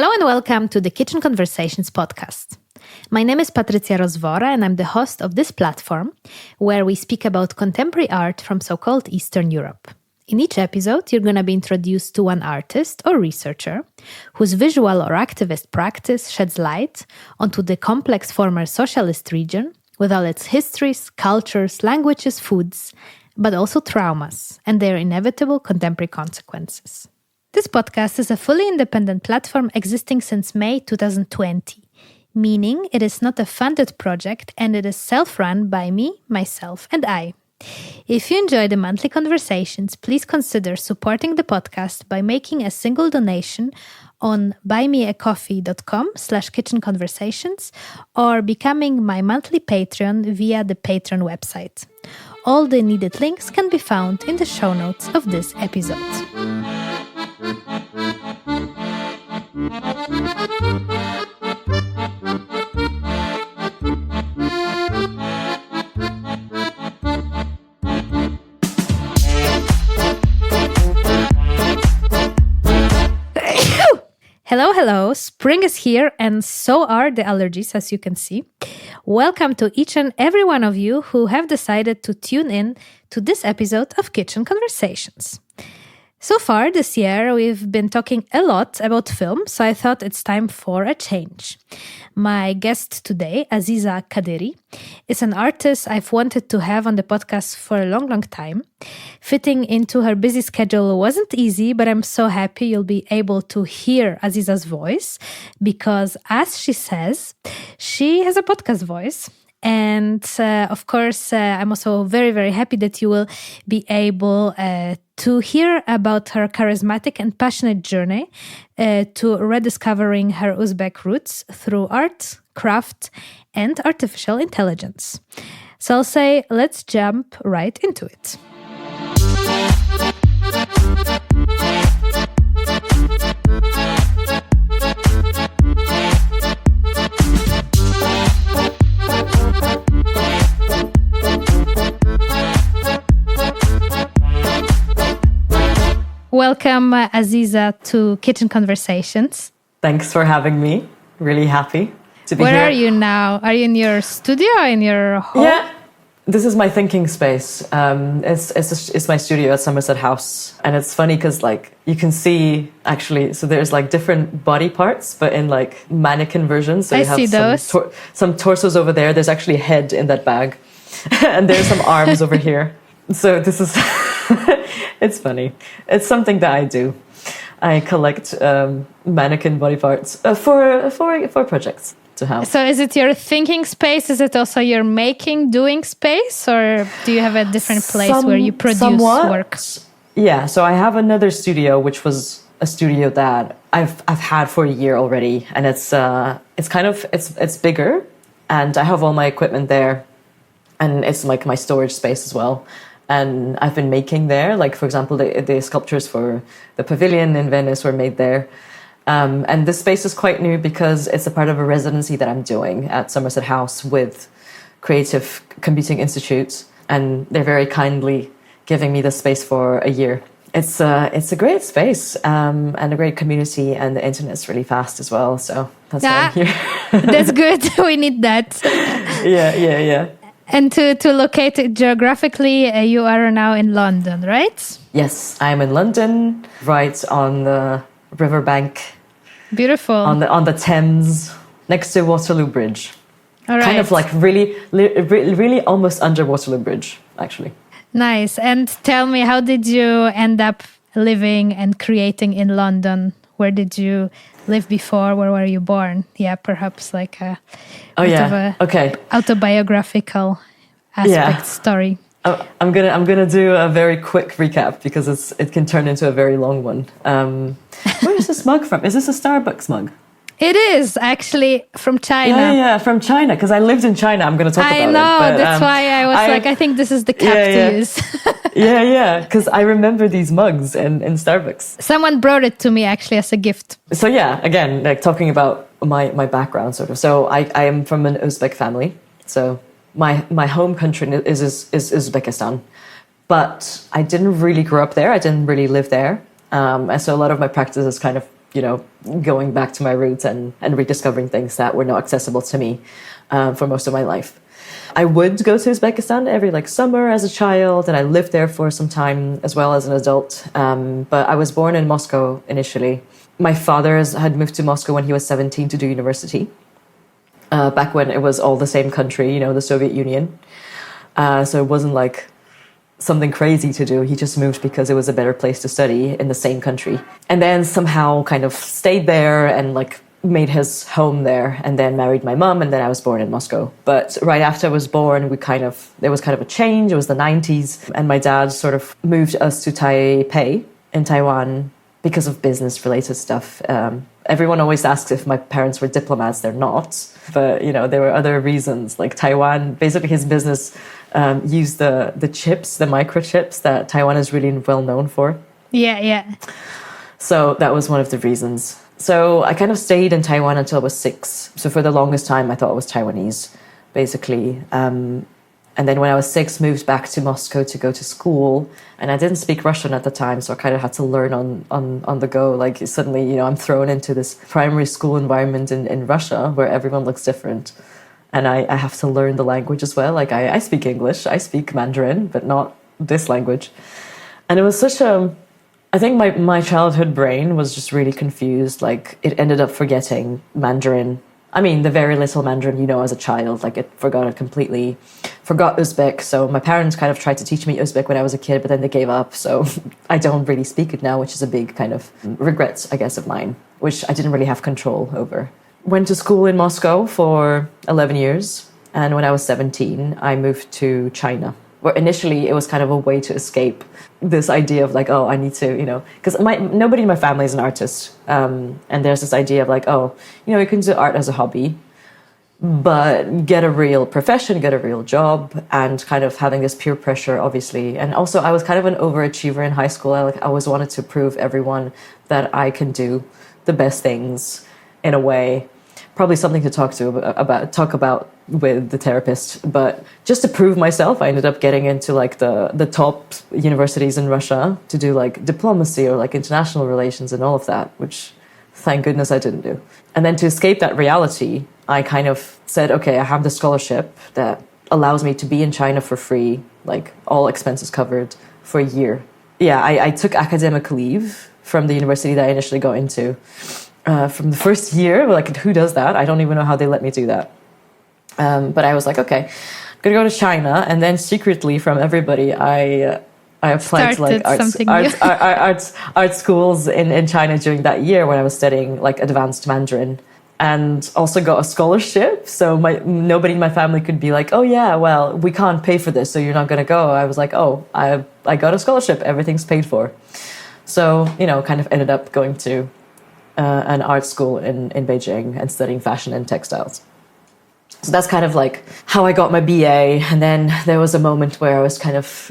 Hello and welcome to the Kitchen Conversations podcast. My name is Patrycja Rozwora and I'm the host of this platform where we speak about contemporary art from so-called Eastern Europe. In each episode, you're going to be introduced to one artist or researcher whose visual or activist practice sheds light onto the complex former socialist region with all its histories, cultures, languages, foods, but also traumas and their inevitable contemporary consequences. This podcast is a fully independent platform existing since May 2020, meaning it is not a funded project and it is self-run by me, myself, and I. If you enjoy the monthly conversations, please consider supporting the podcast by making a single donation on buymeacoffee.com/kitchenconversations or becoming my monthly Patreon via the Patreon website. All the needed links can be found in the show notes of this episode. Hello, spring is here and so are the allergies, as you can see. Welcome to each and every one of you who have decided to tune in to this episode of Kitchen Conversations. So far this year, we've been talking a lot about film, so I thought it's time for a change. My guest today, Aziza Kadyri, is an artist I've wanted to have on the podcast for a long time. Fitting into her busy schedule wasn't easy, but I'm so happy you'll be able to hear Aziza's voice because, as she says, she has a podcast voice. And of course, I'm also very happy that you will be able to hear about her charismatic and passionate journey to rediscovering her Uzbek roots through art, craft, and artificial intelligence. So I'll say, let's jump right into it. Welcome, Aziza, to Kitchen Conversations. Thanks for having me. Really happy to be here. Where are you now? Are you in your studio or in your home? Yeah, this is my thinking space. It's my studio at Somerset House. And it's funny because you can see actually, so there's different body parts, but in mannequin versions. So I you have see those. Some torsos over there. There's actually a head in that bag. And there's some arms over here. So this is... It's funny. It's something that I do. I collect mannequin body parts for projects to have. So is it your thinking space? Is it also your doing space? Or do you have a different place where you produce work? Yeah, so I have another studio, which was a studio that I've had for a year already. And it's bigger. And I have all my equipment there. And it's my storage space as well. And I've been making there, for example, the sculptures for the pavilion in Venice were made there. And this space is quite new because it's a part of a residency that I'm doing at Somerset House with Creative Computing Institute. And they're very kindly giving me the space for a year. It's a great space and a great community, and the internet's really fast as well. So that's why I'm here. That's good. We need that. Yeah. And to locate it geographically, you are now in London, right? Yes, I'm in London, right on the riverbank. Beautiful. On the Thames, next to Waterloo Bridge. All right. Kind of really almost under Waterloo Bridge, actually. Nice. And tell me, how did you end up living and creating in London? Where did you live before? Where were you born? Yeah, perhaps of a autobiographical aspect story. I'm gonna do a very quick recap because it can turn into a very long one. Where is this mug from? Is this a Starbucks mug? It is actually from China. Yeah, from China, because I lived in China. I'm going to talk about it. I know, that's why I was I think this is the cap to use. Yeah, because I remember these mugs in Starbucks. Someone brought it to me actually as a gift. So yeah, again, talking about my background sort of. So I am from an Uzbek family. So my home country is Uzbekistan. But I didn't really grow up there. I didn't really live there. And so a lot of my practice is kind of going back to my roots and rediscovering things that were not accessible to me for most of my life. I would go to Uzbekistan every summer as a child, and I lived there for some time as well as an adult. But I was born in Moscow initially. My father had moved to Moscow when he was 17 to do university, back when it was all the same country, the Soviet Union. So it wasn't like something crazy to do. He just moved because it was a better place to study in the same country. And then somehow kind of stayed there and made his home there, and then married my mom, and then I was born in Moscow. But right after I was born, there was kind of a change. It was the 90s, and my dad sort of moved us to Taipei in Taiwan because of business-related stuff. Everyone always asks if my parents were diplomats. They're not. But, there were other reasons. Like Taiwan, basically his business used the chips, the microchips that Taiwan is really well known for. Yeah. So that was one of the reasons. So I kind of stayed in Taiwan until I was 6. So for the longest time, I thought I was Taiwanese, basically. And then when I was 6, moved back to Moscow to go to school. And I didn't speak Russian at the time, so I kind of had to learn on the go. Suddenly, I'm thrown into this primary school environment in Russia where everyone looks different. And I have to learn the language as well. I speak English, I speak Mandarin, but not this language. And it was I think my childhood brain was just really confused. It ended up forgetting Mandarin. I mean, the very little Mandarin, as a child, it forgot it completely. Forgot Uzbek. So my parents kind of tried to teach me Uzbek when I was a kid, but then they gave up. So I don't really speak it now, which is a big kind of regret, I guess, of mine, which I didn't really have control over. Went to school in Moscow for 11 years. And when I was 17, I moved to China, where initially it was kind of a way to escape this idea of I need to, because nobody in my family is an artist. And there's this idea of you can do art as a hobby, but get a real profession, get a real job, and kind of having this peer pressure, obviously. And also I was kind of an overachiever in high school. I always wanted to prove everyone that I can do the best things in a way. Probably something to talk about with the therapist, but just to prove myself, I ended up getting into the top universities in Russia to do diplomacy or international relations and all of that, which thank goodness I didn't do. And then to escape that reality, I kind of said, okay, I have the scholarship that allows me to be in China for free, all expenses covered for a year. Yeah, I took academic leave from the university that I initially got into. From the first year, who does that? I don't even know how they let me do that. But I was okay, I'm gonna go to China, and then secretly from everybody, I applied to art schools in China during that year when I was studying advanced Mandarin, and also got a scholarship. So nobody in my family could be oh yeah, well, we can't pay for this, so you're not gonna go. I was I got a scholarship, everything's paid for. So kind of ended up going to an art school in Beijing and studying fashion and textiles. So that's kind of how I got my BA. And then there was a moment where I was kind of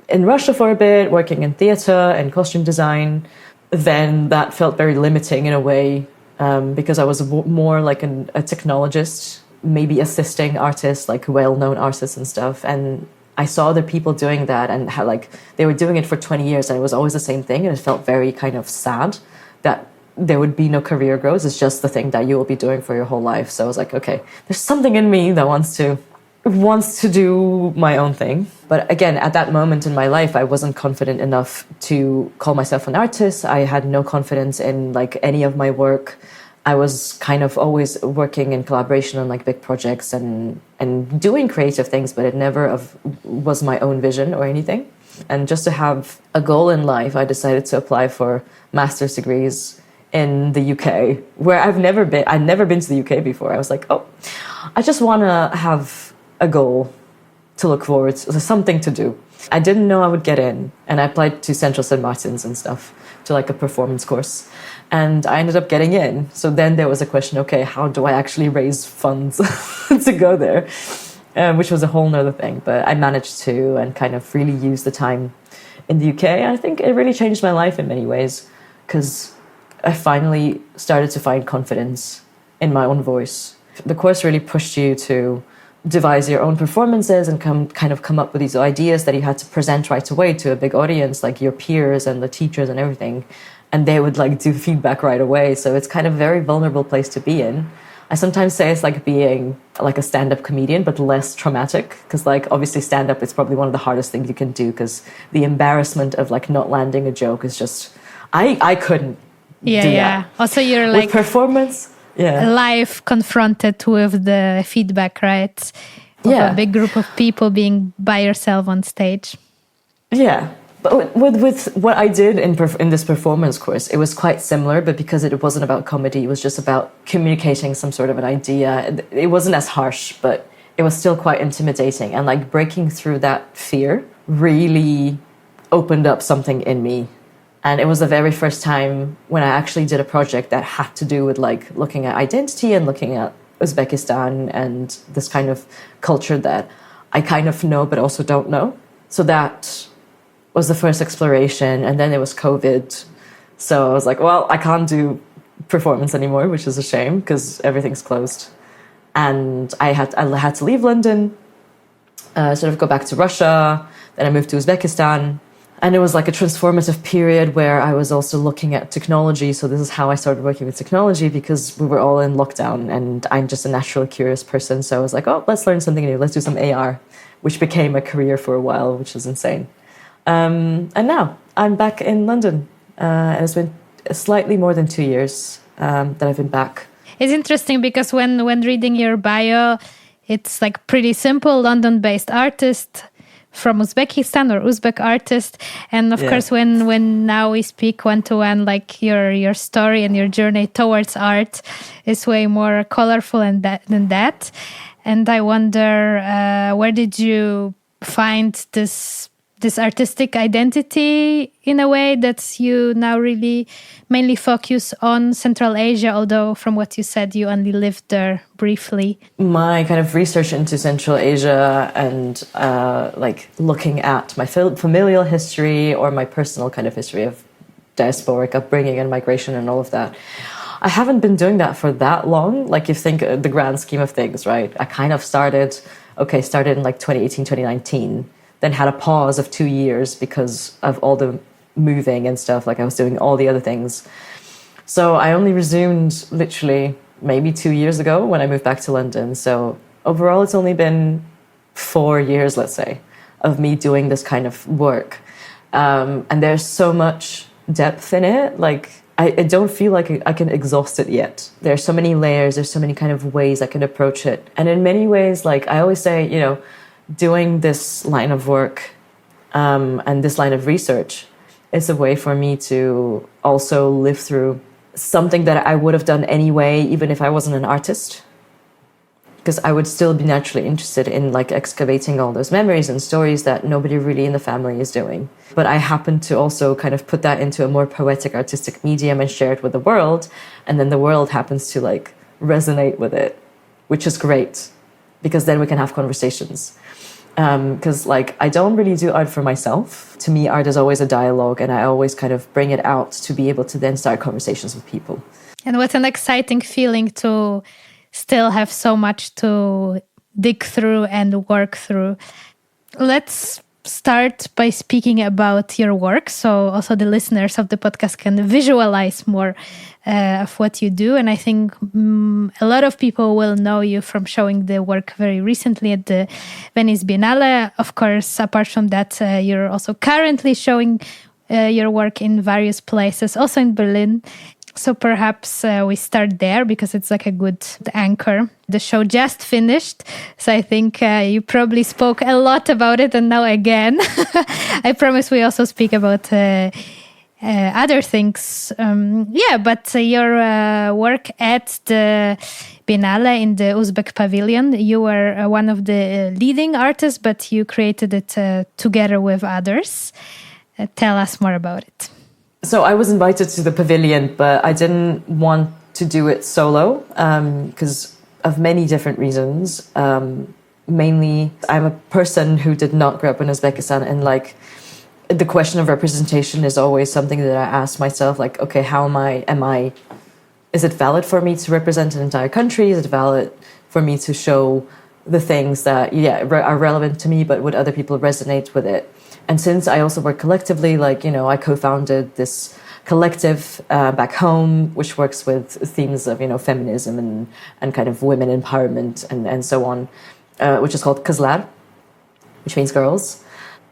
in Russia for a bit, working in theater and costume design. Then that felt very limiting in a way, because I was more a technologist, maybe assisting artists, well-known artists and stuff. And I saw other people doing that and how they were doing it for 20 years and it was always the same thing. And it felt very kind of sad that there would be no career growth. It's just the thing that you will be doing for your whole life. So I was okay, there's something in me that wants to do my own thing. But again, at that moment in my life, I wasn't confident enough to call myself an artist. I had no confidence in any of my work. I was kind of always working in collaboration on big projects and doing creative things, but it never was my own vision or anything. And just to have a goal in life, I decided to apply for master's degrees in the UK, where I'd never been to the UK before. I was I just want to have a goal to look forward to, something to do. I didn't know I would get in, and I applied to Central St. Martin's and stuff, to a performance course, and I ended up getting in. So then there was a question, okay, how do I actually raise funds to go there? Which was a whole nother thing, but I managed to, and kind of really use the time in the UK. I think it really changed my life in many ways, because I finally started to find confidence in my own voice. The course really pushed you to devise your own performances and come up with these ideas that you had to present right away to a big audience, your peers and the teachers and everything. and they would like do feedback right away. So it's kind of a very vulnerable place to be in. I sometimes say it's like being like a stand-up comedian, but less traumatic, because like obviously stand-up is probably one of the hardest things you can do, because the embarrassment of like not landing a joke is just, I couldn't do that. Also you're like with performance, live confronted with the feedback, right? Of a big group of people being by yourself on stage. Yeah. But with what I did in this performance course, it was quite similar, but because it wasn't about comedy, it was just about communicating some sort of an idea. It wasn't as harsh, but it was still quite intimidating. And like breaking through that fear really opened up something in me. And it was the very first time when I actually did a project that had to do with like looking at identity and looking at Uzbekistan and this kind of culture that I kind of know but also don't know. So that was the first exploration, and then it was COVID. So I was like, well, I can't do performance anymore, which is a shame because everything's closed. And I had to leave London, sort of go back to Russia. Then I moved to Uzbekistan. And it was like a transformative period where I was also looking at technology. So this is how I started working with technology, because we were all in lockdown and I'm just a naturally curious person. So I was like, oh, let's learn something new. Let's do some AR, which became a career for a while, which is insane. And now I'm back in London. And it's been slightly more than 2 years that I've been back. It's interesting because when reading your bio, it's like pretty simple, London-based artist from Uzbekistan, or Uzbek artist. And of course, when now we speak one-to-one, like your story and your journey towards art is way more colorful than that. And I wonder, where did you find this artistic identity in a way that you now really mainly focus on Central Asia, although from what you said, you only lived there briefly? My kind of research into Central Asia and like looking at my familial history or my personal kind of history of diasporic upbringing and migration and all of that, I haven't been doing that for that long. Like you think the grand scheme of things, right? I kind of started in like 2018, 2019. Then had a pause of 2 years because of all the moving and stuff. Like I was doing all the other things. So I only resumed literally maybe 2 years ago when I moved back to London. So overall, it's only been 4 years, let's say, of me doing this kind of work. And there's so much depth in it. Like I don't feel like I can exhaust it yet. There's so many layers. There's so many kind of ways I can approach it. And in many ways, like I always say, you know, doing this line of work and this line of research is a way for me to also live through something that I would have done anyway, even if I wasn't an artist, because I would still be naturally interested in like excavating all those memories and stories that nobody really in the family is doing. But I happen to also kind of put that into a more poetic, artistic medium and share it with the world. And then the world happens to like resonate with it, which is great, because then we can have conversations. Because like I don't really do art for myself. To me, art is always a dialogue, and I always kind of bring it out to be able to then start conversations with people. And what an exciting feeling to still have so much to dig through and work through. Let's start by speaking about your work, so also the listeners of the podcast can visualize more of what you do. And I think a lot of people will know you from showing the work very recently at the Venice Biennale. Of course, apart from that, you're also currently showing your work in various places, also in Berlin. So perhaps we start there because it's like a good anchor. The show just finished, so I think you probably spoke a lot about it, and now again. I promise we also speak about other things. But your work at the Biennale in the Uzbek Pavilion, you were one of the leading artists, but you created it together with others. Tell us more about it. So I was invited to the pavilion, but I didn't want to do it solo because of many different reasons. Mainly, I'm a person who did not grow up in Uzbekistan, and like the question of representation is always something that I ask myself, like, okay, how is it valid for me to represent an entire country? Is it valid for me to show the things that, are relevant to me, but would other people resonate with it? And since I also work collectively, like, you know, I co-founded this collective back home, which works with themes of, feminism and kind of women empowerment and so on, which is called Kızlar, which means girls.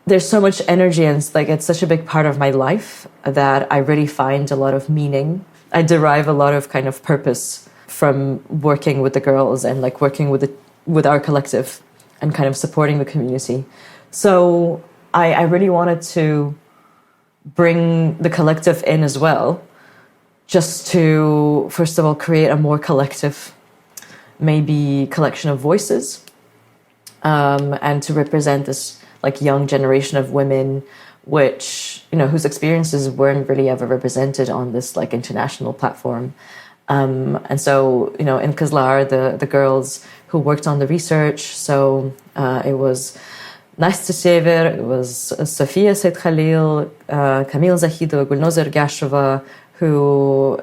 There's so much energy, and it's such a big part of my life that I really find a lot of meaning. I derive a lot of kind of purpose from working with the girls and working with our collective and kind of supporting the community. So I really wanted to bring the collective in as well, just to, first of all, create a more collective, maybe collection of voices, and to represent this young generation of women, which, whose experiences weren't really ever represented on this international platform. And so, in Kızlar, the girls who worked on the research, so it was Nastya Sever, it was Sofia Said Khalil, Camille Zahido, Gulnozer Gashova, who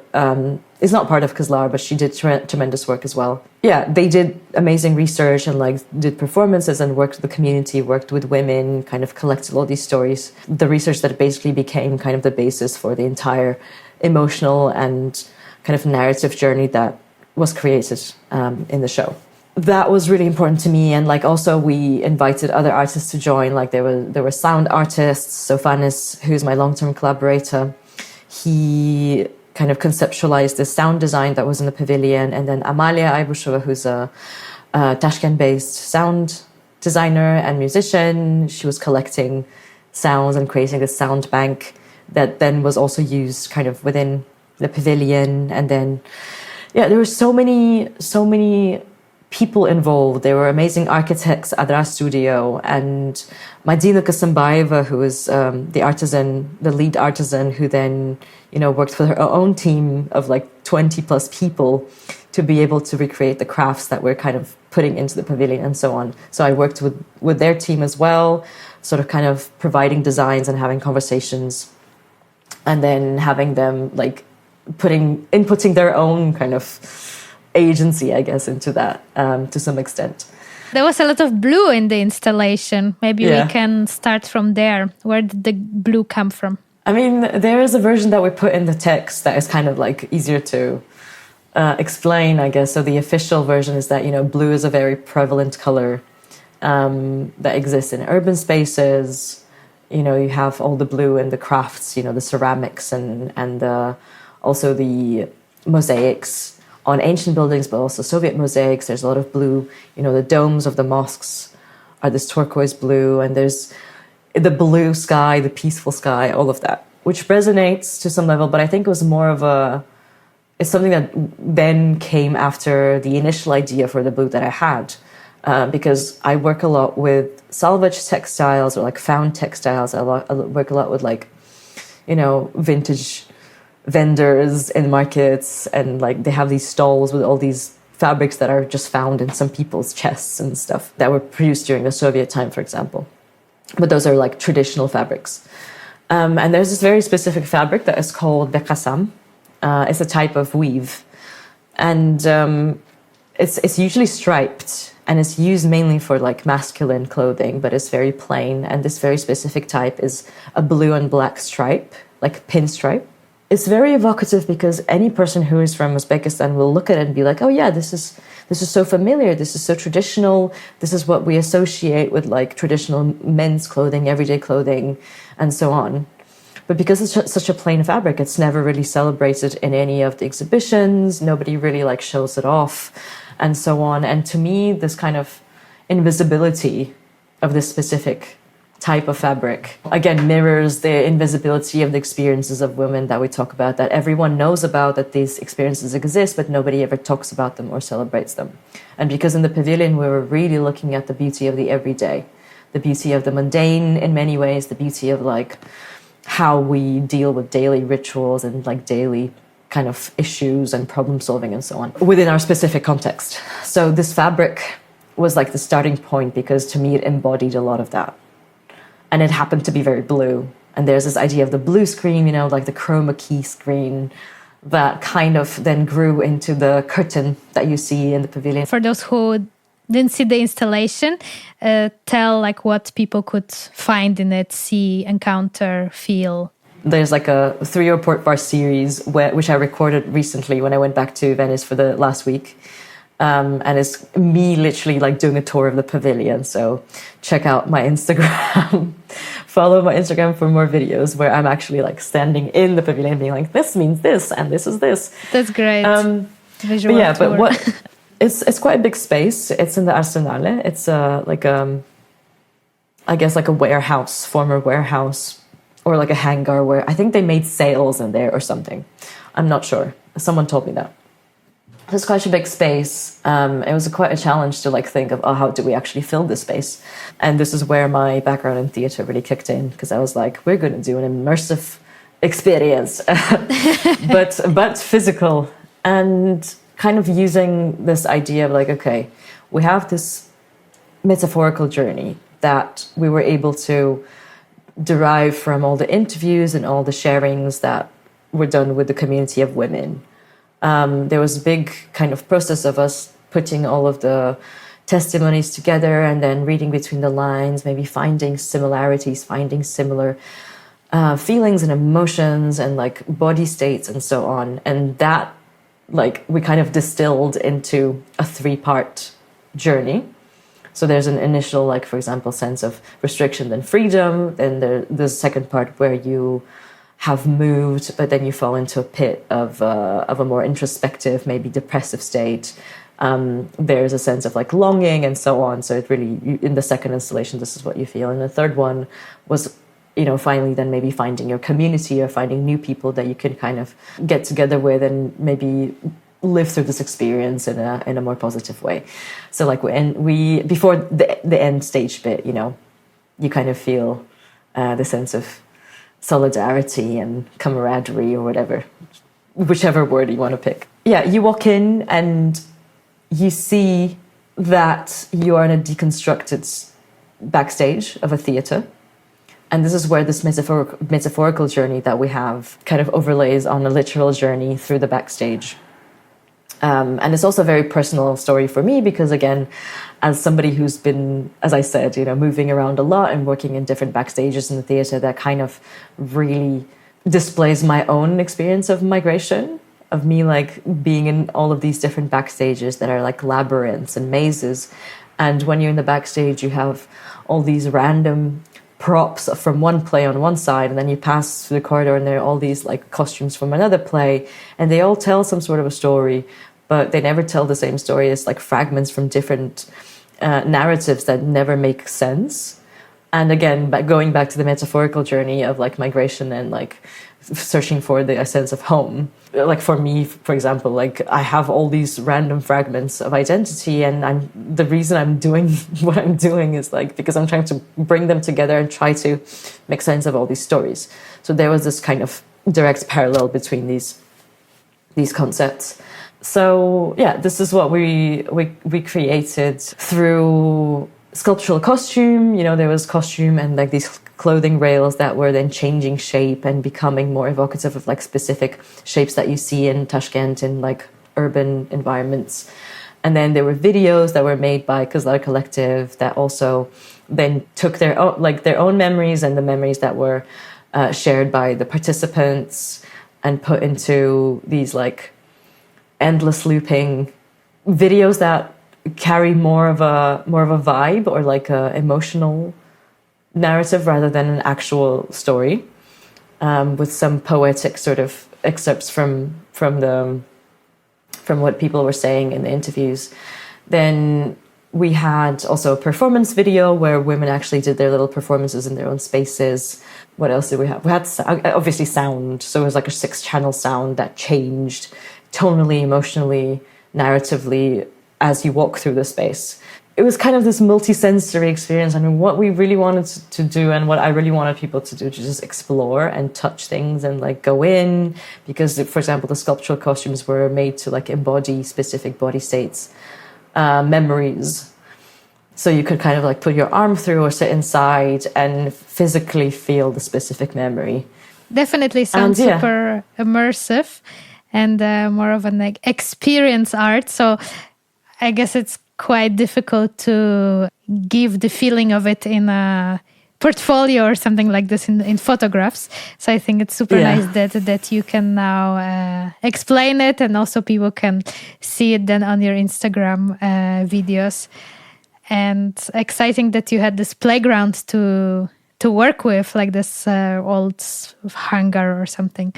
is not part of Kızlar, but she did tremendous work as well. Yeah, they did amazing research and did performances and worked with the community, worked with women, kind of collected all these stories. The research that basically became kind of the basis for the entire emotional and kind of narrative journey that was created in the show. That was really important to me, and also we invited other artists to join. There were sound artists. Sofanis, who's my long-term collaborator, he kind of conceptualized the sound design that was in the pavilion, and then Amalia Aybushova, who's a Tashkent-based sound designer and musician. She was collecting sounds and creating a sound bank that then was also used kind of within the pavilion. And then, yeah, there were so many people involved. There were amazing architects at Adra Studio, and Madina Kasambayeva, who was the lead artisan, who then, worked with her own team of 20 plus people to be able to recreate the crafts that we're kind of putting into the pavilion and so on. So I worked with their team as well, sort of kind of providing designs and having conversations, and then having them inputting their own kind of agency, I guess, into that to some extent. There was a lot of blue in the installation. Maybe we can start from there. Where did the blue come from? I mean, there is a version that we put in the text that is kind of easier to explain, I guess. So the official version is that, blue is a very prevalent color that exists in urban spaces. You have all the blue in the crafts, the ceramics and also the mosaics on ancient buildings, but also Soviet mosaics. There's a lot of blue. The domes of the mosques are this turquoise blue, and there's the blue sky, the peaceful sky, all of that, which resonates to some level. But I think it was more of it's something that then came after the initial idea for the blue that I had, because I work a lot with salvage textiles or found textiles. I work a lot with vintage vendors in markets, and they have these stalls with all these fabrics that are just found in some people's chests and stuff that were produced during the Soviet time, for example. But those are traditional fabrics. And there's this very specific fabric that is called bekasam. It's a type of weave. And it's usually striped, and it's used mainly for masculine clothing, but it's very plain. And this very specific type is a blue and black stripe, pinstripe. It's very evocative because any person who is from Uzbekistan will look at it and be like, oh yeah, this is so familiar, this is so traditional, this is what we associate with traditional men's clothing, everyday clothing, and so on. But because it's such a plain fabric, it's never really celebrated in any of the exhibitions, nobody really shows it off, and so on. And to me, this kind of invisibility of this specific type of fabric again mirrors the invisibility of the experiences of women that we talk about, that everyone knows about, that these experiences exist, but nobody ever talks about them or celebrates them. And because in the pavilion we were really looking at the beauty of the everyday, the beauty of the mundane in many ways, the beauty of how we deal with daily rituals and daily kind of issues and problem solving and so on within our specific context. So this fabric was the starting point, because to me it embodied a lot of that. And it happened to be very blue. And there's this idea of the blue screen, the chroma key screen, that kind of then grew into the curtain that you see in the pavilion. For those who didn't see the installation, tell what people could find in it, see, encounter, feel. there's like a 3 report bar series which I recorded recently when I went back to Venice for the last week. And it's me literally like doing a tour of the pavilion. So check out my Instagram, follow my Instagram for more videos where I'm actually like standing in the pavilion being like, this means this and this is this. That's great. Visual but yeah, tour. but what it's quite a big space. It's in the Arsenale. It's I guess like a warehouse, former warehouse, or like a hangar where I think they made sails in there or something. I'm not sure. Someone told me that. It's quite a big space. It was quite a challenge to like think of, oh, how do we actually fill this space? And this is where my background in theatre really kicked in, because I was like, we're going to do an immersive experience, but physical, and kind of using this idea of like, okay, we have this metaphorical journey that we were able to derive from all the interviews and all the sharings that were done with the community of women. There was a big kind of process of us putting all of the testimonies together and then reading between the lines, maybe finding similarities, finding similar feelings and emotions and like body states and so on. And that like we kind of distilled into a 3-part journey. So there's an initial, like, for example, sense of restriction and freedom. Then there's the second part where you have moved, but then you fall into a pit of a more introspective, maybe depressive state. There's a sense of like longing and so on. So it really, in the second installation, this is what you feel. And the third one was, finally then maybe finding your community or finding new people that you can kind of get together with and maybe live through this experience in a more positive way. So like we before the end stage bit, you kind of feel the sense of solidarity and camaraderie or whatever, whichever word you want to pick. Yeah, you walk in and you see that you are in a deconstructed backstage of a theatre. And this is where this metaphorical journey that we have kind of overlays on a literal journey through the backstage. And it's also a very personal story for me because, again, as somebody who's been, as I said, moving around a lot and working in different backstages in the theatre, that kind of really displays my own experience of migration, of me like being in all of these different backstages that are like labyrinths and mazes. And when you're in the backstage, you have all these random props from one play on one side, and then you pass through the corridor and there are all these like costumes from another play, and they all tell some sort of a story, but they never tell the same story. It's like fragments from different narratives that never make sense. And again, going back to the metaphorical journey of like migration and like searching for a sense of home. Like for me, for example, like I have all these random fragments of identity, and the reason I'm doing what I'm doing is like because I'm trying to bring them together and try to make sense of all these stories. So there was this kind of direct parallel between these concepts. So yeah, this is what we created through sculptural costume. There was costume and like these clothing rails that were then changing shape and becoming more evocative of like specific shapes that you see in Tashkent in like urban environments. And then there were videos that were made by Kızlar Collective that also then took their own memories and the memories that were shared by the participants and put into these like endless looping videos that carry more of a vibe or like a emotional narrative rather than an actual story, with some poetic sort of excerpts from what people were saying in the interviews. Then we had also a performance video where women actually did their little performances in their own spaces. What else did we have? We had obviously sound. So it was like a 6-channel sound that changed tonally, emotionally, narratively as you walk through the space. It was kind of this multi-sensory experience. I mean, what we really wanted to do and what I really wanted people to do to just explore and touch things and like go in, because, for example, the sculptural costumes were made to like embody specific body states, memories. So you could kind of like put your arm through or sit inside and physically feel the specific memory. Definitely sounds super immersive and more of an like experience art. So I guess it's quite difficult to give the feeling of it in a portfolio or something like this in photographs. So I think it's super nice that you can now explain it, and also people can see it then on your Instagram videos. And exciting that you had this playground to work with, like this old hangar or something.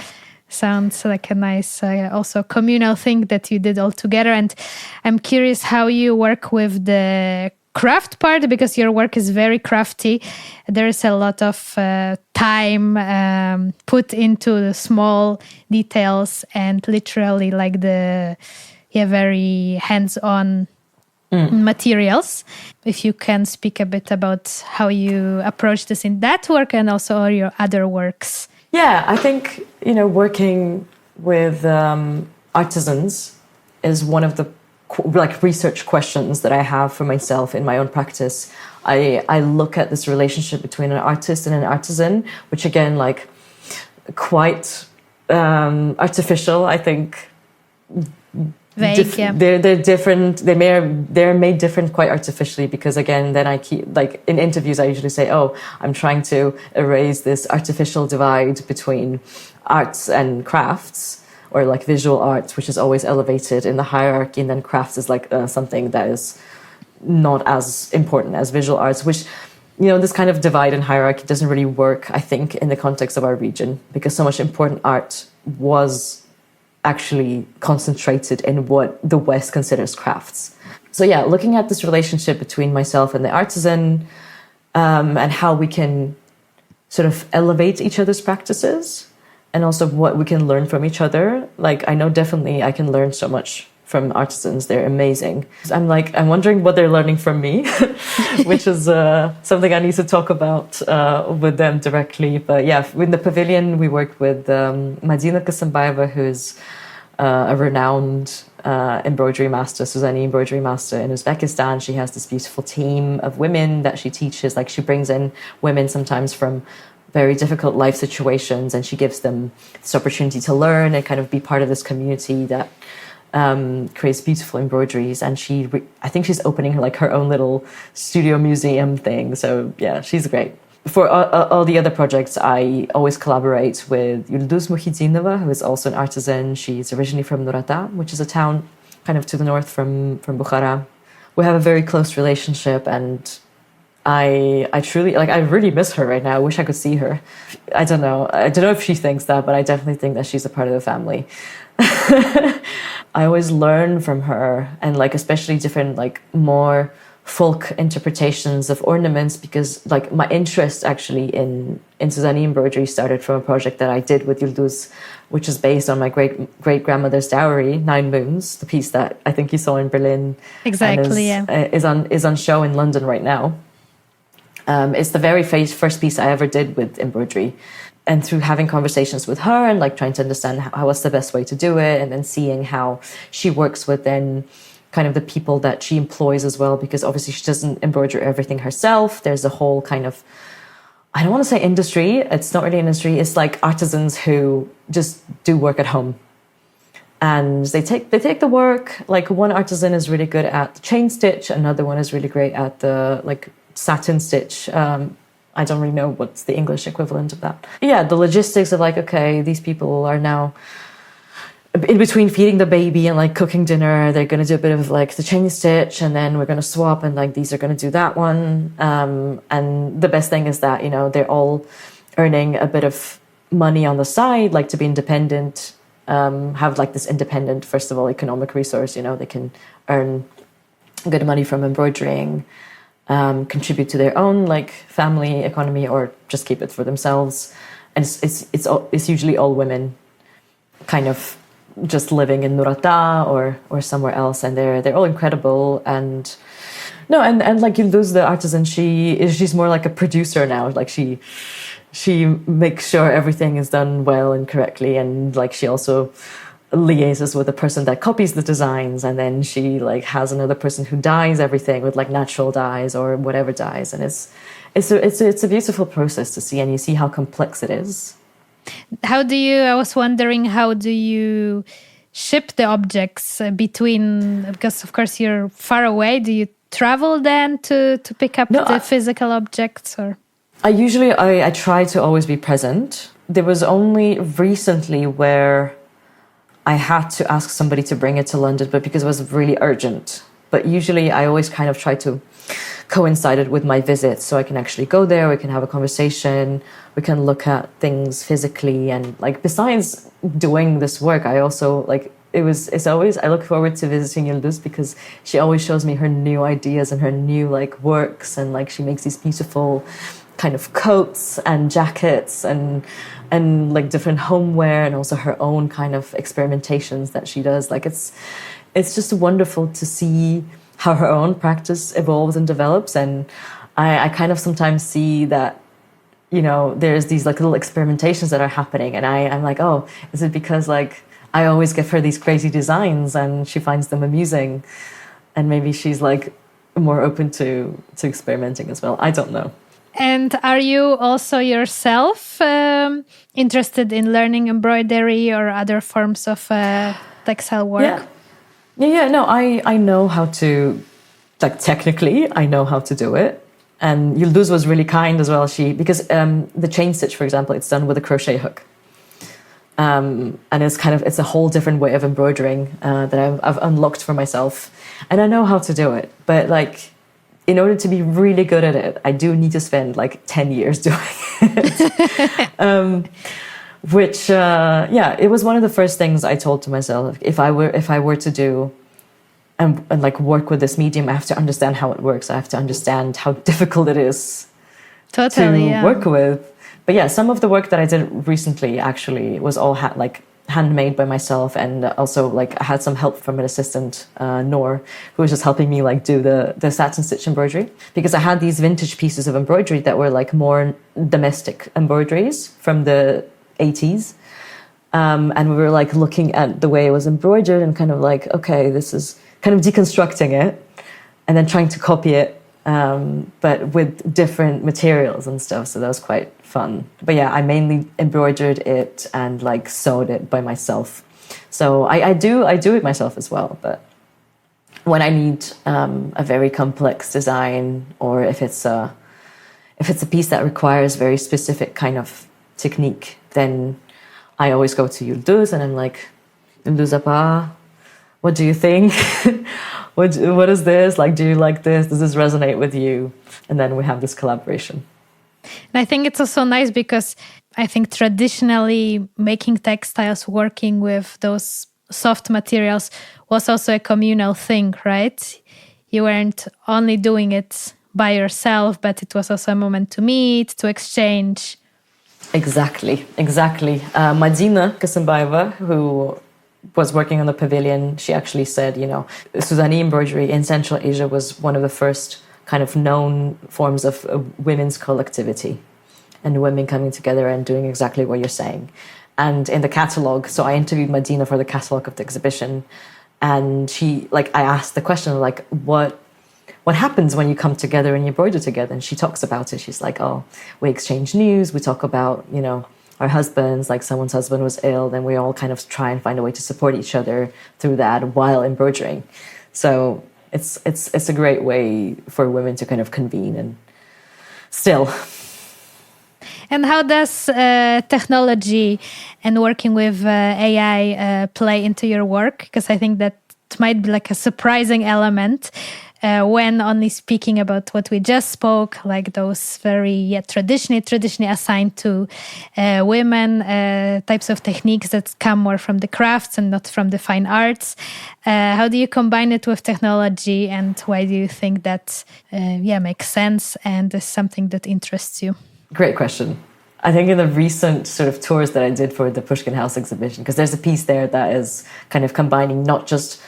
Sounds like a nice also communal thing that you did all together. And I'm curious how you work with the craft part, because your work is very crafty. There is a lot of time put into the small details, and literally like the very hands-on materials. If you can speak a bit about how you approach this in that work and also all your other works. Yeah, I think, working with artisans is one of the research questions that I have for myself in my own practice. I look at this relationship between an artist and an artisan, which again, quite artificial, I think. Vague, yeah. They're different. They're made different quite artificially, because again, then I keep, in interviews I usually say, I'm trying to erase this artificial divide between arts and crafts, or visual arts, which is always elevated in the hierarchy, and then crafts is something that is not as important as visual arts, which, this kind of divide and hierarchy doesn't really work, I think, in the context of our region, because so much important art was actually concentrated in what the West considers crafts. So yeah, looking at this relationship between myself and the artisan, and how we can sort of elevate each other's practices, and also what we can learn from each other. I know definitely I can learn so much from artisans. They're amazing. I'm wondering what they're learning from me, which is something I need to talk about with them directly. But yeah, in the pavilion, we worked with Madina Kasambayeva, who's a renowned embroidery master, Suzani embroidery master in Uzbekistan. She has this beautiful team of women that she teaches. She brings in women sometimes from very difficult life situations, and she gives them this opportunity to learn and kind of be part of this community that creates beautiful embroideries. And I think she's opening her own little studio museum thing. So yeah, she's great. For all the other projects, I always collaborate with Yulduz Muhidinova, who is also an artisan. She's originally from Nurata, which is a town kind of to the north from Bukhara. We have a very close relationship, and I truly, I really miss her right now. I wish I could see her. I don't know if she thinks that, but I definitely think that she's a part of the family. I always learn from her, and especially different more folk interpretations of ornaments, because my interest actually in Suzani embroidery started from a project that I did with Yulduz, which is based on my great grandmother's dowry, 9 Moons, the piece that I think you saw in Berlin. Exactly, is on show in London right now. It's the very first piece I ever did with embroidery. And through having conversations with her and trying to understand what's the best way to do it, and then seeing how she works with then kind of the people that she employs as well, because obviously she doesn't embroider everything herself. There's a whole kind of, I don't want to say industry, it's not really industry, it's artisans who just do work at home. And they take the work, one artisan is really good at the chain stitch, another one is really great at the satin stitch. I don't really know what's the English equivalent of that. Yeah, the logistics of okay, these people are now in between feeding the baby and cooking dinner, they're going to do a bit of the chain stitch, and then we're going to swap, and these are going to do that one. And the best thing is that, they're all earning a bit of money on the side, to be independent, have this independent, first of all, economic resource. They can earn good money from embroidering, contribute to their own family economy, or just keep it for themselves. And it's usually all women, kind of just living in Nurata or somewhere else, and they're all incredible. And Yulduz, the artisan, she's more like a producer now. She makes sure everything is done well and correctly, and she also liaises with the person that copies the designs, and then she has another person who dyes everything with natural dyes or whatever dyes. And it's a beautiful process to see, and you see how complex it is. I was wondering, how do you ship the objects between, because of course you're far away, do you travel then to pick up the physical objects? Or I try to always be present. There was only recently where I had to ask somebody to bring it to London, but because it was really urgent. But usually I always kind of try to coincide it with my visit, so I can actually go there, we can have a conversation, we can look at things physically. And like, besides doing this work, I also like, it's always, I look forward to visiting Yıldız because she always shows me her new ideas and her new like works, and like she makes these beautiful kind of coats and jackets and like different homeware, and also her own kind of experimentations that she does. Like it's just wonderful to see how her own practice evolves and develops. And I kind of sometimes see that, you know, there's these like little experimentations that are happening, and I'm like, oh, is it because like I always give her these crazy designs and she finds them amusing, and maybe she's like more open to experimenting as well. I don't know. And are you also yourself interested in learning embroidery or other forms of textile work? No, I know how to, like technically, I know how to do it. And Yıldız was really kind as well. Because the chain stitch, for example, it's done with a crochet hook. And it's a whole different way of embroidering that I've unlocked for myself. And I know how to do it. But like, in order to be really good at it, I do need to spend like 10 years doing it. It was one of the first things I told to myself. If I were to do and like work with this medium, I have to understand how it works. I have to understand how difficult it is to work with. But yeah, some of the work that I did recently actually was all handmade by myself, and also like I had some help from an assistant, Noor, who was just helping me like do the satin stitch embroidery, because I had these vintage pieces of embroidery that were like more domestic embroideries from the 80s. And we were like looking at the way it was embroidered and kind of like, okay, this is kind of deconstructing it and then trying to copy it, but with different materials and stuff. So that was quite fun. But yeah, I mainly embroidered it and like sewed it by myself. So I do it myself as well. But when I need a very complex design, or if it's a piece that requires very specific kind of technique, then I always go to Yıldız and I'm like, Yıldız apa, what do you think? What is this? Like, do you like this? Does this resonate with you? And then we have this collaboration. And I think it's also nice because I think traditionally making textiles, working with those soft materials was also a communal thing, right? You weren't only doing it by yourself, but it was also a moment to meet, to exchange. Exactly. Madina Kasimbayeva, who was working on the pavilion, she actually said, you know, Suzani embroidery in Central Asia was one of the first kind of known forms of women's collectivity and women coming together and doing exactly what you're saying. And in the catalogue, so I interviewed Madina for the catalogue of the exhibition, and I asked the question, like, what happens when you come together and you embroider together? And she talks about it. She's like, oh, we exchange news. We talk about, you know, our husbands, like someone's husband was ill, then we all kind of try and find a way to support each other through that while embroidering. So it's a great way for women to kind of convene and still. And how does technology and working with AI play into your work? Because I think that might be like a surprising element when only speaking about what we just spoke, like those very traditionally assigned to women types of techniques that come more from the crafts and not from the fine arts. How do you combine it with technology, and why do you think that makes sense and is something that interests you? Great question. I think in the recent sort of tours that I did for the Pushkin House exhibition, because there's a piece there that is kind of combining not just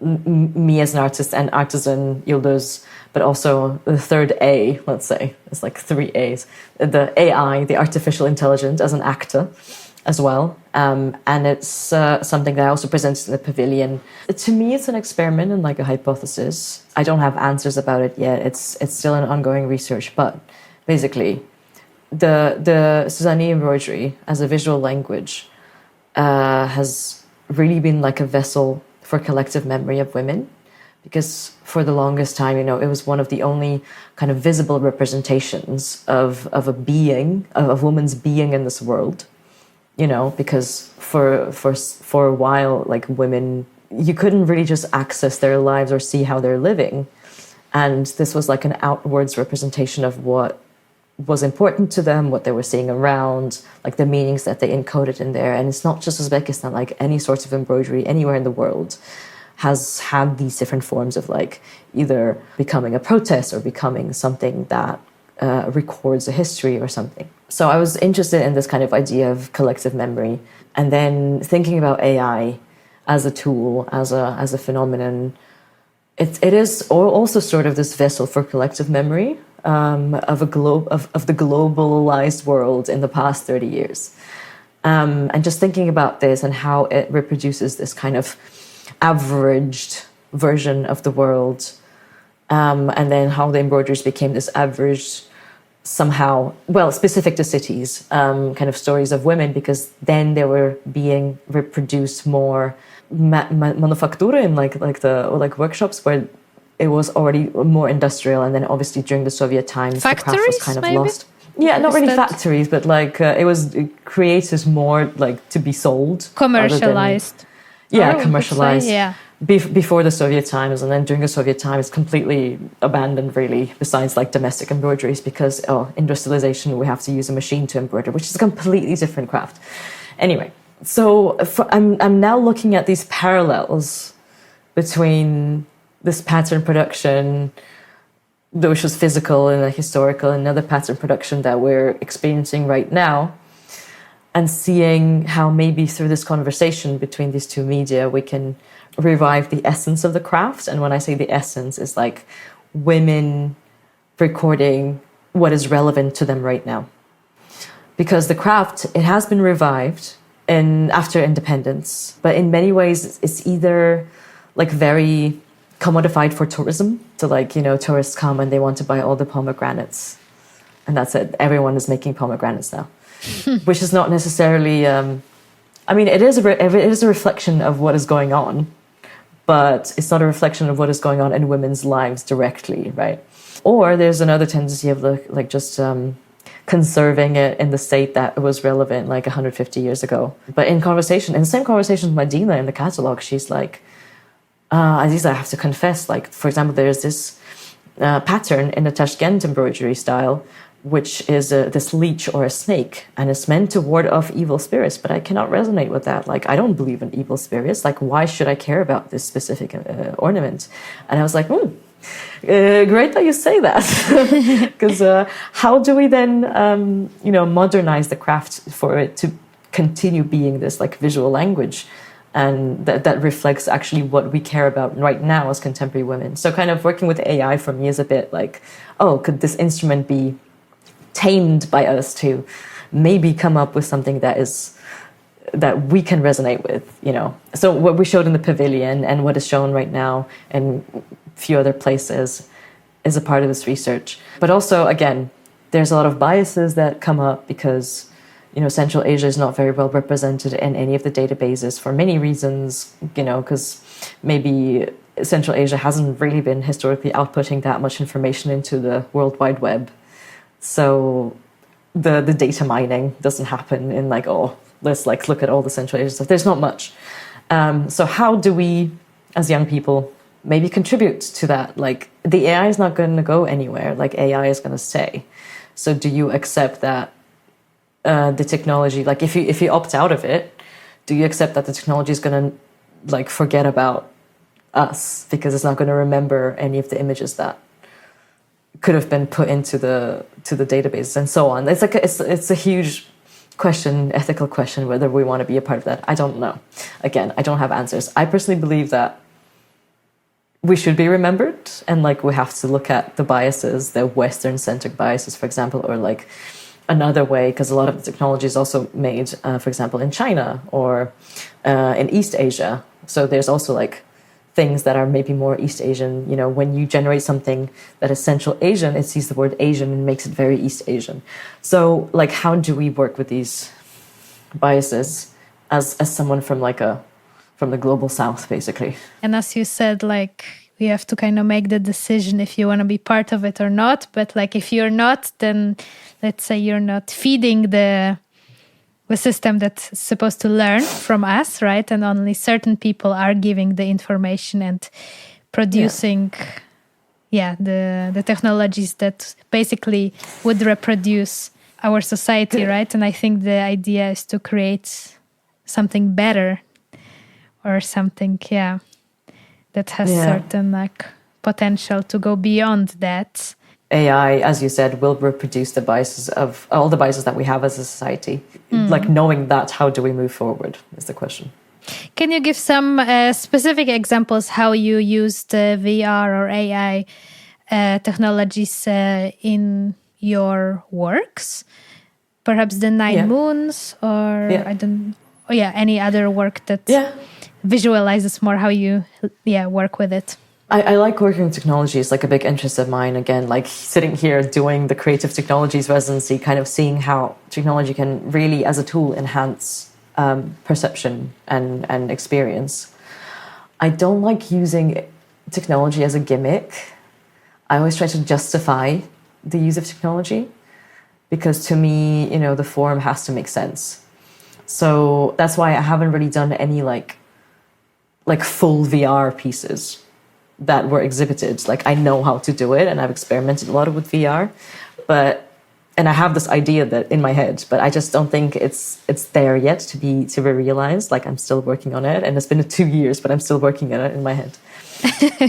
me as an artist and artisan Yıldız, but also the third A, let's say. It's like 3 A's. The AI, the artificial intelligence, as an actor as well. And it's something that I also presented in the pavilion. To me, it's an experiment and like a hypothesis. I don't have answers about it yet. It's still an ongoing research, but basically the Suzani embroidery as a visual language has really been like a vessel for collective memory of women, because for the longest time, it was one of the only kind of visible representations of a woman's being in this world. Because for a while, like, women, you couldn't really just access their lives or see how they're living. And this was like an outwards representation of what was important to them, what they were seeing around, like the meanings that they encoded in there. And it's not just Uzbekistan, like any sorts of embroidery anywhere in the world has had these different forms of like either becoming a protest or becoming something that records a history or something. So I was interested in this kind of idea of collective memory, and then thinking about AI as a tool, as a phenomenon. It is also sort of this vessel for collective memory of the globalized world in the past 30 years. And just thinking about this and how it reproduces this kind of averaged version of the world, and then how the embroideries became this averaged, somehow, well, specific to cities, kind of stories of women, because then they were being reproduced more manufactura in like workshops where it was already more industrial, and then obviously during the Soviet times factories, the craft was kind of maybe? lost. Yeah, not really factories, but like it was created more like to be sold, commercialized. Commercialized. Yeah. Before the Soviet times, and then during the Soviet times, completely abandoned, really, besides like domestic embroideries, because industrialization, we have to use a machine to embroider, which is a completely different craft. Anyway, so I'm now looking at these parallels between this pattern production, which was physical and like historical, and another pattern production that we're experiencing right now, and seeing how maybe through this conversation between these two media we can revive the essence of the craft. And when I say the essence, is like women recording what is relevant to them right now. Because the craft, it has been revived after independence, but in many ways it's either like very commodified for tourism. So like, tourists come and they want to buy all the pomegranates, and that's it. Everyone is making pomegranates now, which is not necessarily, it is a reflection of what is going on, but it's not a reflection of what is going on in women's lives directly, right? Or there's another tendency of just conserving it in the state that it was relevant like 150 years ago. But in the same conversation with Madina in the catalog, she's like, Aziza, I have to confess, like, for example, there's this pattern in the Tashkent embroidery style, which is this leech or a snake, and it's meant to ward off evil spirits, but I cannot resonate with that. Like, I don't believe in evil spirits. Like, why should I care about this specific ornament? And I was like, great that you say that. Because how do we then, modernize the craft for it to continue being this like visual language? And that reflects actually what we care about right now as contemporary women. So kind of working with AI for me is a bit like, could this instrument be tamed by us to maybe come up with something that we can resonate with, So what we showed in the pavilion and what is shown right now in a few other places is a part of this research. But also, again, there's a lot of biases that come up because, Central Asia is not very well represented in any of the databases for many reasons, because maybe Central Asia hasn't really been historically outputting that much information into the World Wide Web. So the data mining doesn't happen in like, let's like look at all the Central Asian stuff. There's not much. So how do we, as young people, maybe contribute to that? Like, the AI is not going to go anywhere. Like, AI is going to stay. So do you accept that the technology, like if you opt out of it, do you accept that the technology is going to like forget about us because it's not going to remember any of the images that could have been put into the database and so on? It's like it's a huge question, ethical question, whether we want to be a part of that. I don't know. Again, I don't have answers. I personally believe that we should be remembered, and like we have to look at the biases, the Western-centric biases, for example, or like another way, because a lot of the technology is also made, for example, in China or in East Asia. So there's also like things that are maybe more East Asian. When you generate something that is Central Asian, it sees the word Asian and makes it very East Asian. So like, how do we work with these biases as someone from the global South, basically? And as you said, like, you have to kind of make the decision if you want to be part of it or not. But like if you're not, then let's say you're not feeding the system that's supposed to learn from us, right? And only certain people are giving the information and producing the technologies that basically would reproduce our society, right? And I think the idea is to create something better or something, that has certain like potential to go beyond that. AI, as you said, will reproduce the biases of all the biases that we have as a society. Like knowing that, how do we move forward is the question. Can you give some specific examples how you used VR or AI technologies in your works? Perhaps the Nine Moons or any other work that visualizes more how you work with it. I like working with technology. It's like a big interest of mine. Again, like sitting here doing the creative technologies residency, kind of seeing how technology can really, as a tool, enhance perception and experience. I don't like using technology as a gimmick. I always try to justify the use of technology because to me, the form has to make sense. So that's why I haven't really done any like full VR pieces that were exhibited. Like I know how to do it and I've experimented a lot with VR, and I have this idea that in my head, but I just don't think it's there yet to be realized. Like I'm still working on it and it's been 2 years, but I'm still working on it in my head.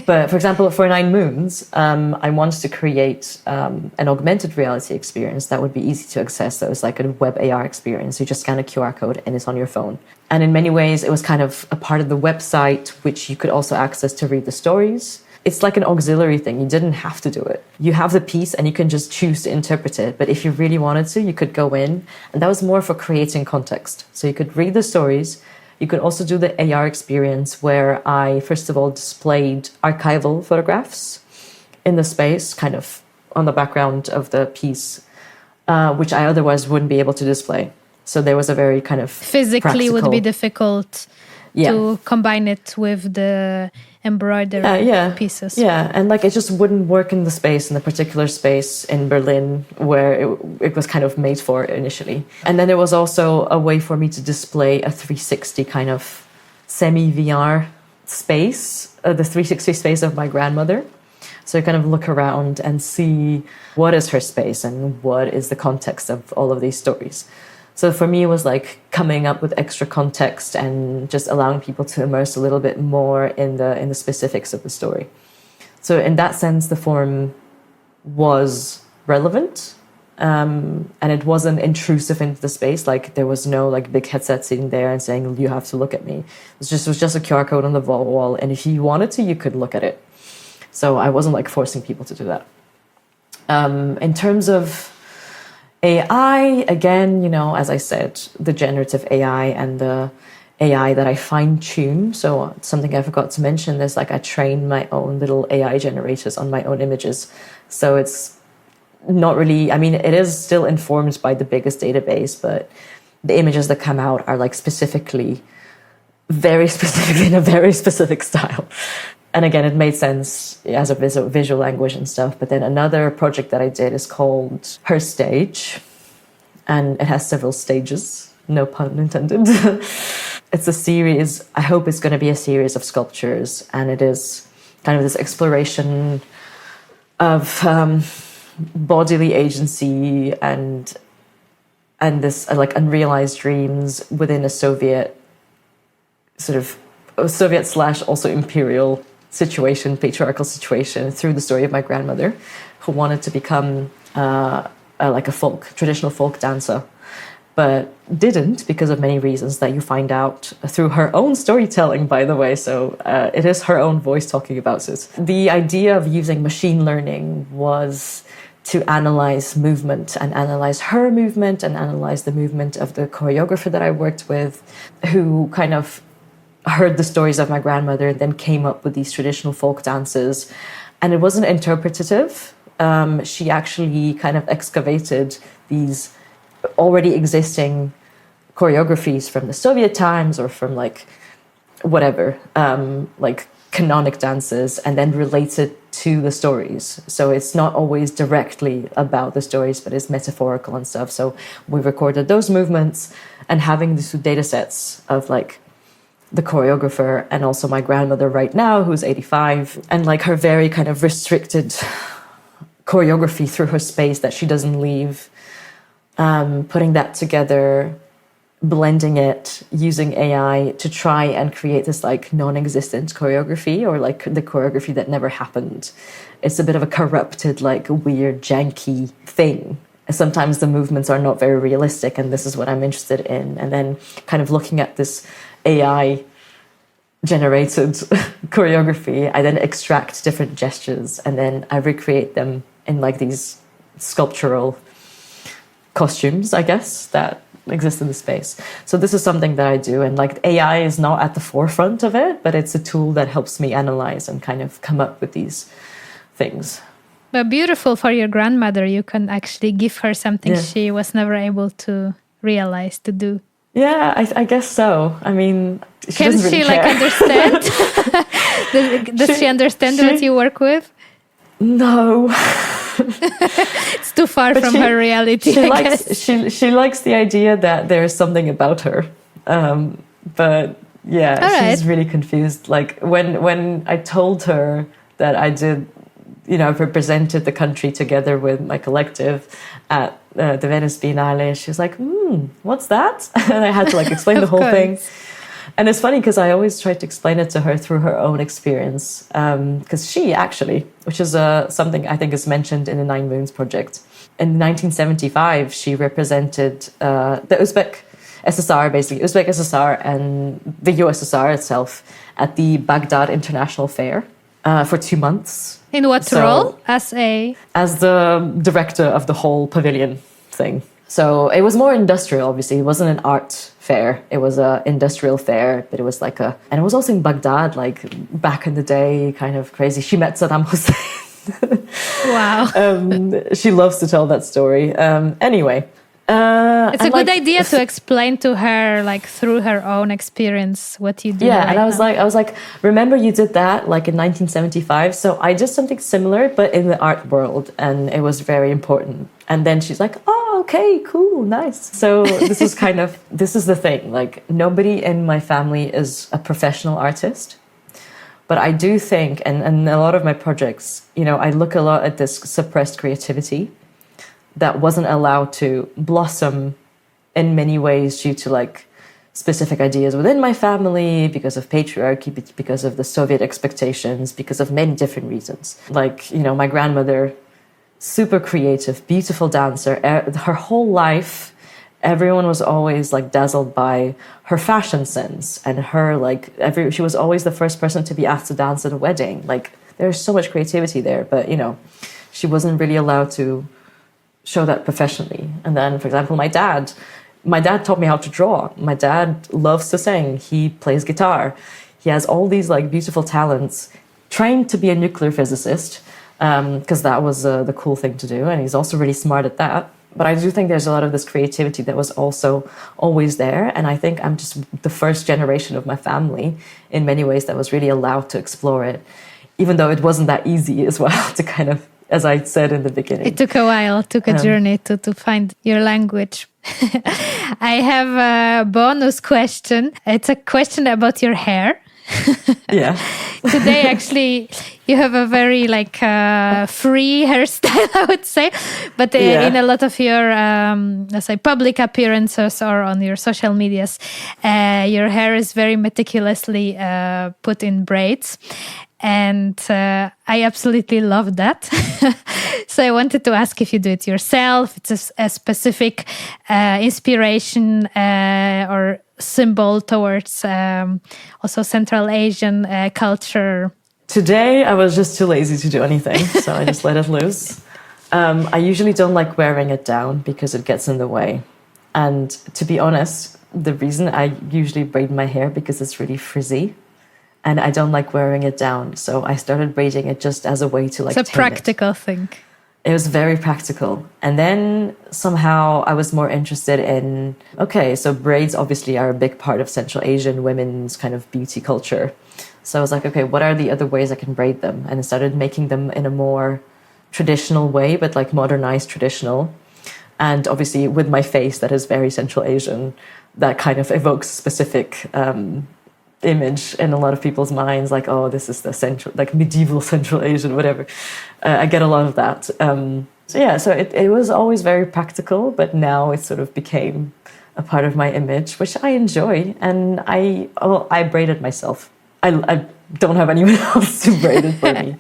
But for example, for Nine Moons, I wanted to create an augmented reality experience that would be easy to access. So it's like a web AR experience. You just scan a QR code and it's on your phone. And in many ways, it was kind of a part of the website, which you could also access to read the stories. It's like an auxiliary thing. You didn't have to do it. You have the piece and you can just choose to interpret it. But if you really wanted to, you could go in. And that was more for creating context. So you could read the stories. You could also do the AR experience where I, first of all, displayed archival photographs in the space, kind of on the background of the piece, which I otherwise wouldn't be able to display. So there was a very kind of physically would be difficult to combine it with the embroidery pieces. Yeah, and like it just wouldn't work in the particular space in Berlin where it was kind of made for initially. And then there was also a way for me to display a 360 kind of semi-VR space, the 360 space of my grandmother. So you kind of look around and see what is her space and what is the context of all of these stories. So for me, it was like coming up with extra context and just allowing people to immerse a little bit more in the specifics of the story. So in that sense, the form was relevant, and it wasn't intrusive into the space. Like there was no like big headset sitting there and saying you have to look at me. It was just a QR code on the wall, and if you wanted to, you could look at it. So I wasn't like forcing people to do that. In terms of AI, again, as I said, the generative AI and the AI that I fine-tune. So something I forgot to mention is like I train my own little AI generators on my own images. So it's not really, it is still informed by the biggest database, but the images that come out are like very specific in a very specific style. And again, it made sense as a visual language and stuff. But then another project that I did is called Her Stage. And it has several stages, no pun intended. It's a series, I hope it's going to be a series of sculptures. And it is kind of this exploration of bodily agency and this like unrealized dreams within a Soviet / also imperial situation, patriarchal situation, through the story of my grandmother, who wanted to become like a traditional folk dancer, but didn't because of many reasons that you find out through her own storytelling, by the way. So it is her own voice talking about it. The idea of using machine learning was to analyze movement and analyze her movement and analyze the movement of the choreographer that I worked with, who kind of heard the stories of my grandmother and then came up with these traditional folk dances. And it wasn't interpretative. She actually kind of excavated these already existing choreographies from the Soviet times or from like whatever, like canonic dances and then relates it to the stories. So it's not always directly about the stories, but it's metaphorical and stuff. So we recorded those movements, and having these two data sets of like the choreographer and also my grandmother right now, who's 85, and like her very kind of restricted choreography through her space that she doesn't leave, putting that together, blending it, using AI to try and create this like non-existent choreography, or like the choreography that never happened. It's a bit of a corrupted, like weird, janky thing. Sometimes the movements are not very realistic, and this is what I'm interested in. And then kind of looking at this AI generated choreography, I then extract different gestures and then I recreate them in like these sculptural costumes, I guess, that exist in the space. So this is something that I do, and like AI is not at the forefront of it, but it's a tool that helps me analyze and kind of come up with these things. But beautiful for your grandmother. You can actually give her something she was never able to realize to do. Yeah, I guess so. I mean, can doesn't really she like care. understand? Does she understand what you work with? No. It's too far from her reality. She likes the idea that there is something about her, but yeah, she's really confused. Like when I told her that I did, I represented the country together with my collective at the Venice Biennale, she was like, what's that? And I had to like explain the whole thing. And it's funny because I always try to explain it to her through her own experience. Because she actually, which is something I think is mentioned in the Nine Moons project, in 1975, she represented the Uzbek SSR, basically Uzbek SSR and the USSR itself at the Baghdad International Fair for 2 months. In what role? As the director of the whole pavilion thing. So it was more industrial, obviously. It wasn't an art fair. It was an industrial fair, but it was like and it was also in Baghdad, like back in the day, kind of crazy. She met Saddam Hussein. Wow. She loves to tell that story. Anyway. It's a good idea to explain to her, like through her own experience, what you do. Yeah, and I was like, remember you did that like in 1975? So I did something similar, but in the art world, and it was very important. And then she's like, oh, okay, cool, nice. So this is the thing. Like nobody in my family is a professional artist. But I do think, and a lot of my projects, I look a lot at this suppressed creativity that wasn't allowed to blossom in many ways due to like specific ideas within my family, because of patriarchy, because of the Soviet expectations, because of many different reasons. Like, my grandmother, super creative, beautiful dancer. Her whole life, everyone was always like dazzled by her fashion sense and her she was always the first person to be asked to dance at a wedding. Like there's so much creativity there, but she wasn't really allowed to show that professionally. And then, for example, my dad taught me how to draw. My dad loves to sing. He plays guitar. He has all these like beautiful talents, trained to be a nuclear physicist, because that was the cool thing to do. And he's also really smart at that. But I do think there's a lot of this creativity that was also always there. And I think I'm just the first generation of my family in many ways that was really allowed to explore it, even though it wasn't that easy as well to kind of, as I said in the beginning. It took a while, it took a journey to find your language. I have a bonus question. It's a question about your hair. Yeah. Today, actually, you have a very free hairstyle, I would say. But in a lot of your, let's say, public appearances or on your social medias, your hair is very meticulously put in braids. And I absolutely love that. So I wanted to ask if you do it yourself. It's a specific inspiration or symbol towards also Central Asian culture. Today, I was just too lazy to do anything, so I just let it loose. I usually don't like wearing it down because it gets in the way. And to be honest, the reason I usually braid my hair because it's really frizzy. And I don't like wearing it down. So I started braiding it just as a way to It's a practical thing. It was very practical. And then somehow I was more interested in, so braids obviously are a big part of Central Asian women's kind of beauty culture. So I was like, okay, what are the other ways I can braid them? And I started making them in a more traditional way, but like modernized traditional. And obviously with my face that is very Central Asian, that kind of evokes specific image in a lot of people's minds, like, oh, this is the central, like medieval Central Asian, whatever. I get a lot of that. So it was always very practical, but now it sort of became a part of my image, which I enjoy. And I braided myself. I don't have anyone else to braid it for me.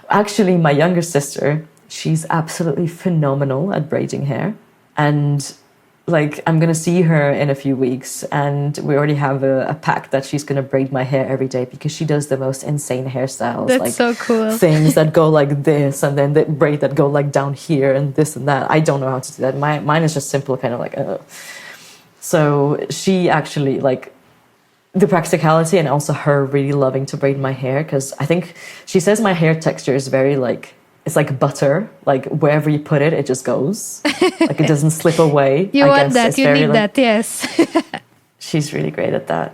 Actually, my younger sister, she's absolutely phenomenal at braiding hair. And like, I'm going to see her in a few weeks, and we already have a pact that she's going to braid my hair every day because she does the most insane hairstyles. That's like so cool. Things that go like this, and then the braid that go like down here and this and that. I don't know how to do that. Mine is just simple, kind of like, So she actually, like, the practicality and also her really loving to braid my hair, because I think she says my hair texture is very like, it's like butter, like wherever you put it, it just goes. Like it doesn't slip away. You want that, you need that, yes. She's really great at that.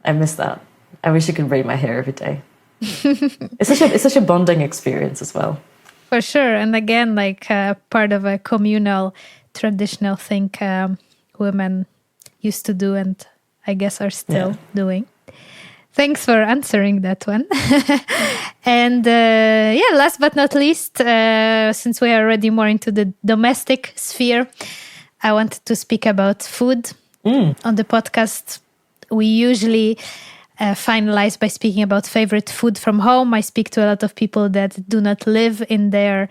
I miss that. I wish you could braid my hair every day. It's such a bonding experience as well. For sure. And again, like part of a communal, traditional thing women used to do and I guess are still doing. Thanks for answering that one. And last but not least, since we are already more into the domestic sphere, I wanted to speak about food. On the podcast, we usually finalize by speaking about favorite food from home. I speak to a lot of people that do not live in their,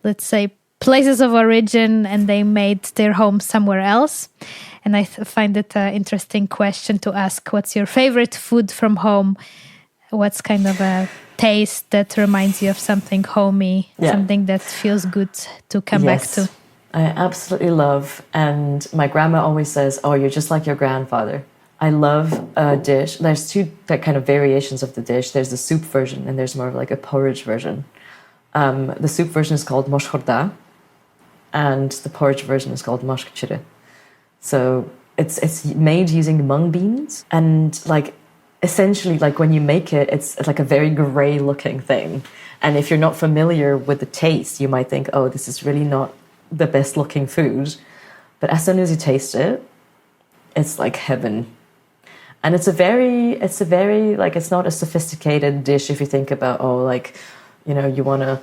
let's say, places of origin, and they made their home somewhere else. And I find it an interesting question to ask, what's your favorite food from home? What's kind of a taste that reminds you of something homey, something that feels good to come back to? I absolutely love, and my grandma always says, oh, you're just like your grandfather. I love a dish. There's two kind of variations of the dish. There's the soup version and there's more of like a porridge version. The soup version is called mosh khorda and the porridge version is called mosh kchiri. So it's made using mung beans, and like essentially like when you make it, it's like a very gray looking thing. And if you're not familiar with the taste, you might think, oh, this is really not the best looking food. But as soon as you taste it, it's like heaven. And it's a very like, it's not a sophisticated dish if you think about, oh, like, you know, you want to,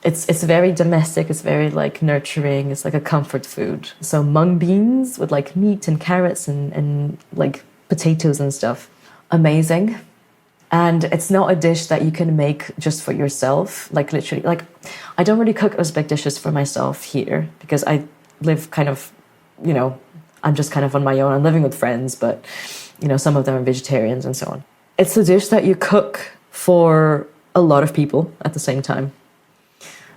it's very domestic, it's very like nurturing, it's like a comfort food. So mung beans with like meat and carrots and like potatoes and stuff, amazing. And it's not a dish that you can make just for yourself, like literally, like I don't really cook Uzbek dishes for myself here because I live kind of, you know, I'm just kind of on my own. I'm living with friends, but you know, some of them are vegetarians and so on. It's a dish that you cook for a lot of people at the same time.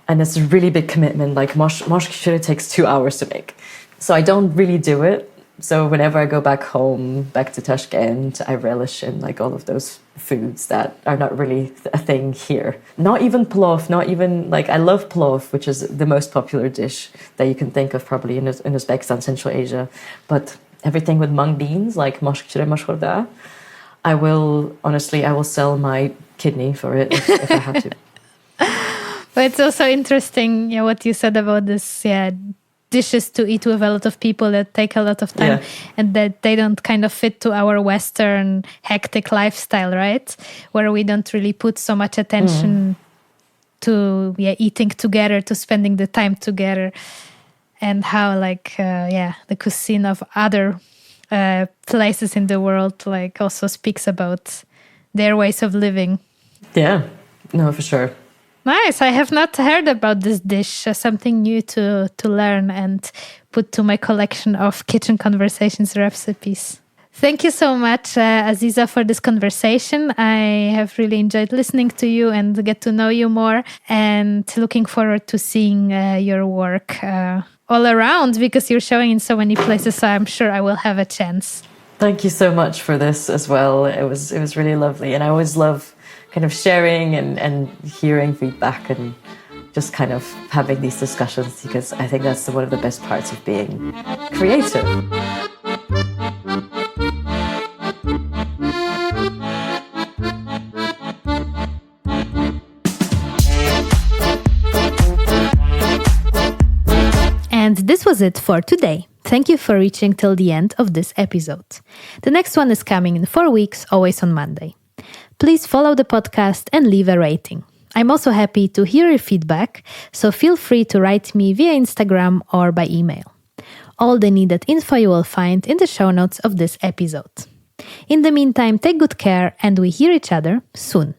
And it's a really big commitment. Like mosh kchiri takes 2 hours to make. So I don't really do it. So whenever I go back home, back to Tashkent, I relish in like all of those foods that are not really a thing here. Not even plov, not even like, I love plov, which is the most popular dish that you can think of probably in Uzbekistan, Central Asia. But everything with mung beans, like mosh kchiri, mosh khorda, I will sell my kidney for it if I have to. But it's also interesting, what you said about this, dishes to eat with a lot of people that take a lot of time and that they don't kind of fit to our Western hectic lifestyle, right? Where we don't really put so much attention to eating together, to spending the time together, and how like the cuisine of other places in the world like also speaks about their ways of living. Yeah, no, for sure. Nice. I have not heard about this dish. Something new to learn and put to my collection of kitchen conversations recipes. Thank you so much, Aziza, for this conversation. I have really enjoyed listening to you and get to know you more, and looking forward to seeing your work all around because you're showing in so many places. So I'm sure I will have a chance. Thank you so much for this as well. It was really lovely, and I always love kind of sharing and hearing feedback and just kind of having these discussions, because I think that's one of the best parts of being creative. was it for today. Thank you for reaching till the end of this episode. The next one is coming in 4 weeks, always on Monday. Please follow the podcast and leave a rating. I'm also happy to hear your feedback, so feel free to write me via Instagram or by email. All the needed info you will find in the show notes of this episode. In the meantime, take good care and we hear each other soon.